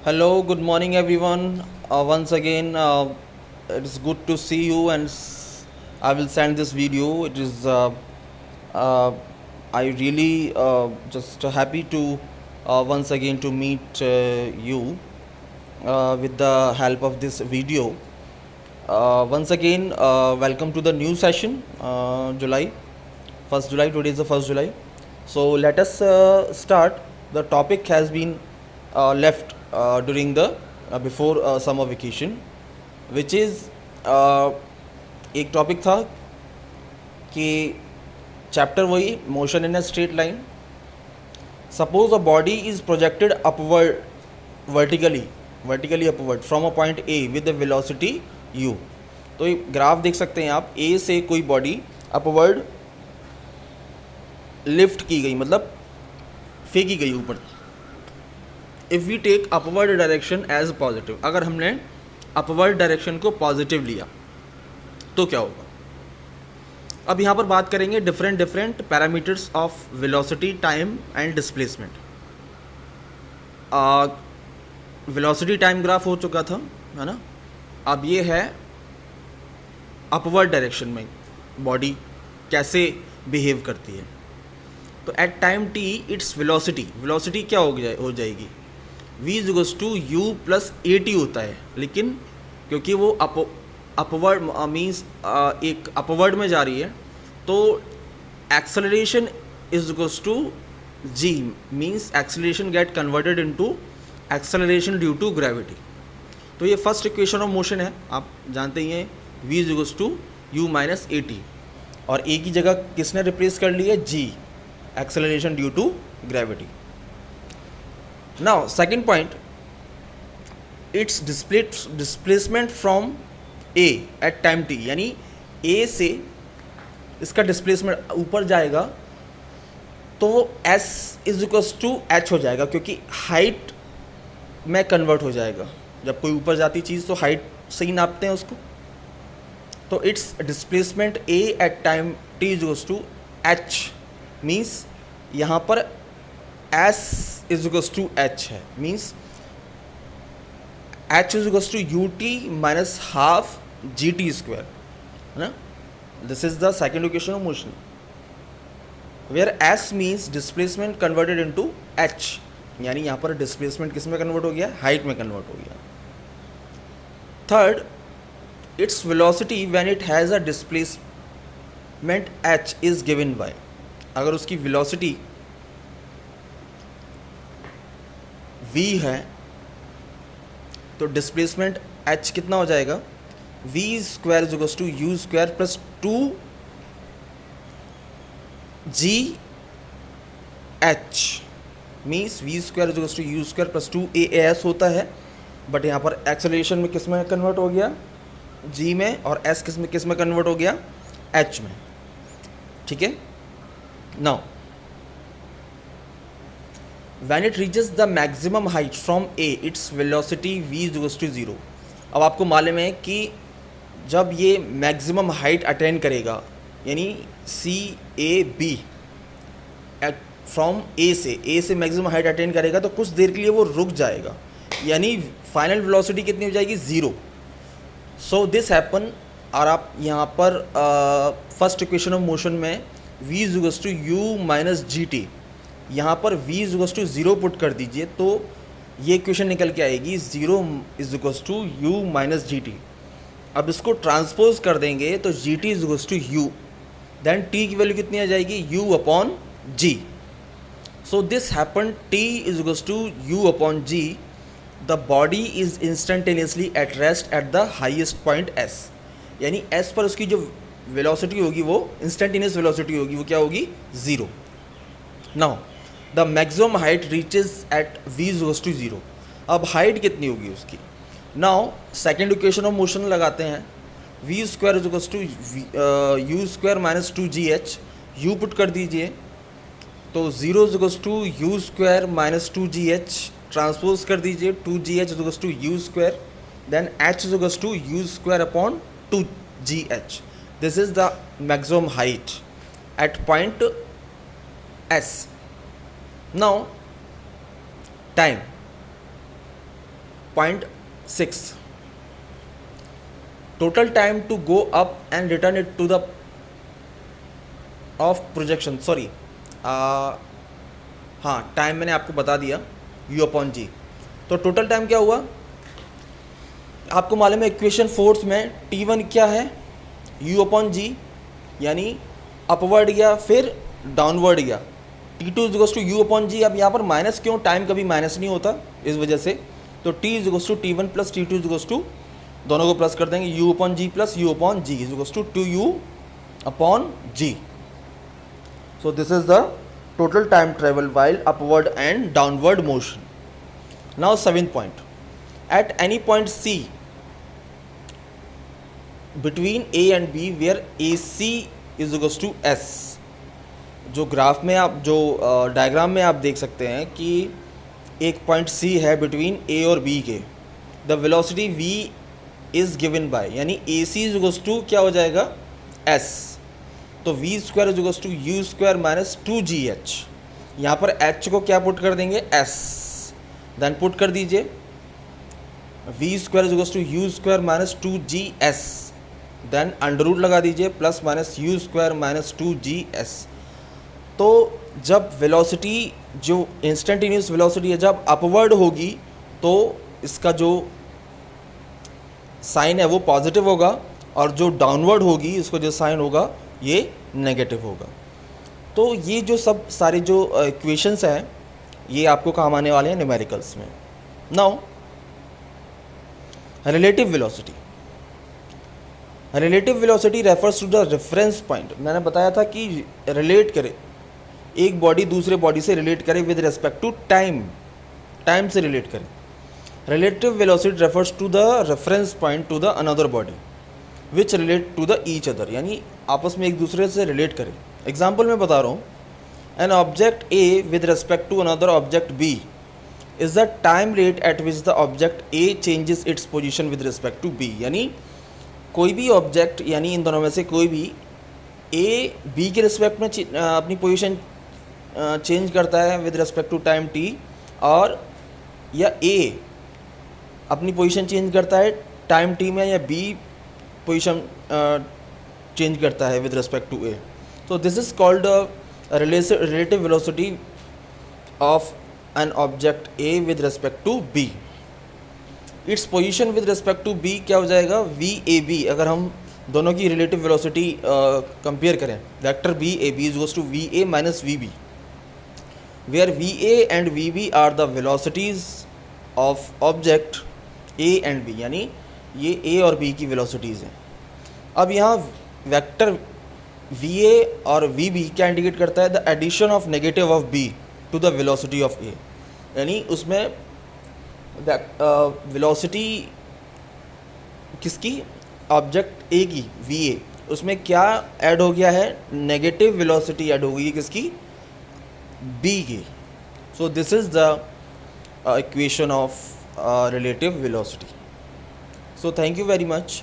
Hello, good morning, everyone. Once again, it is good to see you, and I will send this video. Uh, I really just happy to once again to meet you with the help of this video. Once again, welcome to the new session, July, 1st July. Today is the 1st July. So let us start. The topic has been left during the before summer vacation, which is एक topic था कि chapter वही motion in a straight line. Suppose a body is projected upward vertically upward from a point A with the velocity u. तो ये graph देख सकते हैं आप. ए से कोई बॉडी अपवर्ड लिफ्ट की गई, मतलब फेंकी गई ऊपर. If we take upward direction as positive, अगर हमने अपवर्ड डायरेक्शन को पॉजिटिव लिया तो क्या होगा. अब यहाँ पर बात करेंगे different parameters of velocity, time and displacement. Velocity time graph हो चुका था, है ना. अब ये है अपवर्ड डायरेक्शन में बॉडी कैसे बिहेव करती है. तो at time T its velocity क्या हो जाएगी, v is to U plus A T होता है. लेकिन क्योंकि वो अपवर्ड मीन्स एक अपवर्ड में जा रही है, तो acceleration is to g means acceleration get converted into acceleration due to gravity. तो ये फर्स्ट इक्वेशन ऑफ मोशन है, आप जानते ही हैं. v is to u minus a t, और a की जगह किसने रिप्लेस कर ली है, g, acceleration due to gravity. Now second point, it's displacement from A at time t. यानी ए से इसका डिस्प्लेसमेंट ऊपर जाएगा तो वो s is equals to h हो जाएगा, क्योंकि हाइट में कन्वर्ट हो जाएगा. जब कोई ऊपर जाती चीज़ तो हाइट से ही नापते हैं उसको. तो it's displacement a at time t is equals to h, means यहाँ पर s is equals to h है. Means h is equals to u t minus half g t square, है ना. This is the second equation of motion, where s means displacement converted into h. यानी यहाँ पर displacement किस में convert हो गया, हाइट में कन्वर्ट हो गया. Third, its velocity when it has a displacement h is given bye. अगर उसकी वेलोसिटी v है तो डिस्प्लेसमेंट h कितना हो जाएगा, v square is equals to u square plus two g h. Means v square is equals to u square plus two a s होता है, but यहाँ पर एक्सेलरेशन में किस में कन्वर्ट हो गया, g में, और s किस में कन्वर्ट हो गया, h में. ठीक है. Now when it reaches the maximum height from a its velocity v is equals to 0. अब आपको मालूम है कि जब ये मैक्सिमम हाइट अटेन करेगा, यानी सी ए बी फ्रॉम ए से मैक्सिमम हाइट अटेन करेगा, तो कुछ देर के लिए वो रुक जाएगा, यानी फाइनल वेलोसिटी कितनी हो जाएगी, 0. So this happen. और आप यहाँ पर फर्स्ट इक्वेशन ऑफ मोशन में v is equals to u minus g t, यहाँ पर v is equals to 0 put कर दीजिए तो ये इक्वेशन निकल के आएगी 0 is equals to u minus g t. अब इसको ट्रांसपोज कर देंगे तो g t is equals to u, then t की वैल्यू कितनी आ जाएगी, u upon g. So this happen, t is equals to u upon g. The body is instantaneously at rest at the highest point s. यानी s पर उसकी जो velocity होगी वो इंस्टेंटेनियस वेलोसिटी होगी, वो क्या होगी, 0. Now the maximum height reaches at v is equals to 0. अब हाइट कितनी होगी उसकी. Now second equation of motion लगाते हैं. v square is equals to u square minus two g h, you put कर दीजिए तो 0 is equals to u square minus two g h, transpose कर दीजिए, two g h is equals to u square, then h is equals to u square upon two g h. This is the maximum height at point s. Now time. Point 6 total time to go up and return it to the of projection, sorry हाँ time मैंने आपको बता दिया u upon जी। तो total time क्या हुआ आपको मालूम है, इक्वेशन 4 में t1 क्या है u अपॉन जी, यानी अपवर्ड गया फिर डाउनवर्ड गया। t2 is to u upon g. अब यहाँ पर माइनस क्यों, टाइम कभी माइनस नहीं होता इस वजह से। तो t is to t1 plus t2 is to, दोनों को प्लस कर देंगे, u upon g plus u upon g is to 2u upon g. So this is the total time travel while upward and downward motion. Now 7th point. At any point C between A and B where AC is equals to S. जो graph में आप जो diagram में आप देख सकते हैं कि एक पॉइंट C है बिटवीन A और B के, the velocity V is given by, यानी AC इज इक्वल्स टू क्या हो जाएगा S। तो v square is equals to u square minus 2GH। यहाँ पर H को क्या पुट कर देंगे S, देन पुट कर दीजिए v square is equals to u square minus 2GS, then under root लगा दीजिए plus minus u square minus 2GS। तो जब वेलोसिटी जो इंस्टेंटेनियस वेलोसिटी है जब अपवर्ड होगी तो इसका जो साइन है वो पॉजिटिव होगा, और जो डाउनवर्ड होगी इसको जो साइन होगा ये नेगेटिव होगा। तो ये जो सब सारे जो इक्वेशंस हैं ये आपको काम आने वाले हैं न्यूमेरिकल्स में। Now relative velocity. Relative velocity refers to the reference point. मैंने बताया था कि रिलेट करे, एक बॉडी दूसरे बॉडी से रिलेट करे with respect to time, time से रिलेट करे। Relative velocity refers to the reference point to the another body which relate to the each other, यानी आपस में एक दूसरे से रिलेट करें। एग्जाम्पल मैं बता रहा हूँ, an object A with respect to another object B is the time rate at which the object A changes its position with respect to B. यानी कोई भी ऑब्जेक्ट, यानी इन दोनों में से कोई भी ए बी के रिस्पेक्ट में अपनी पोजीशन चेंज करता है with respect to time t, और या ए अपनी पोजीशन चेंज करता है टाइम टी में, या बी पोजीशन चेंज करता है विद रिस्पेक्ट टू ए। तो this is called relative velocity of an object A with respect to B. Its position with respect to B क्या हो जाएगा वी ए बी। अगर हम दोनों की रिलेटिव वेलोसिटी कंपेयर करें, vector B A B is goes to v A minus v B, where v A and v B are the velocities of object A and B, यानी ये ए और B की velocities हैं। अब यहाँ vector V A और we B क्या indicate करता है, the addition of negative of B to the velocity of A, यानी उसमें वेलोसिटी किसकी, ऑब्जेक्ट ए की वी ए, उसमें क्या ऐड हो गया है, नेगेटिव वेलोसिटी ऐड हो गई है किसकी, बी की। So this is the equation of relative velocity. So thank you very much.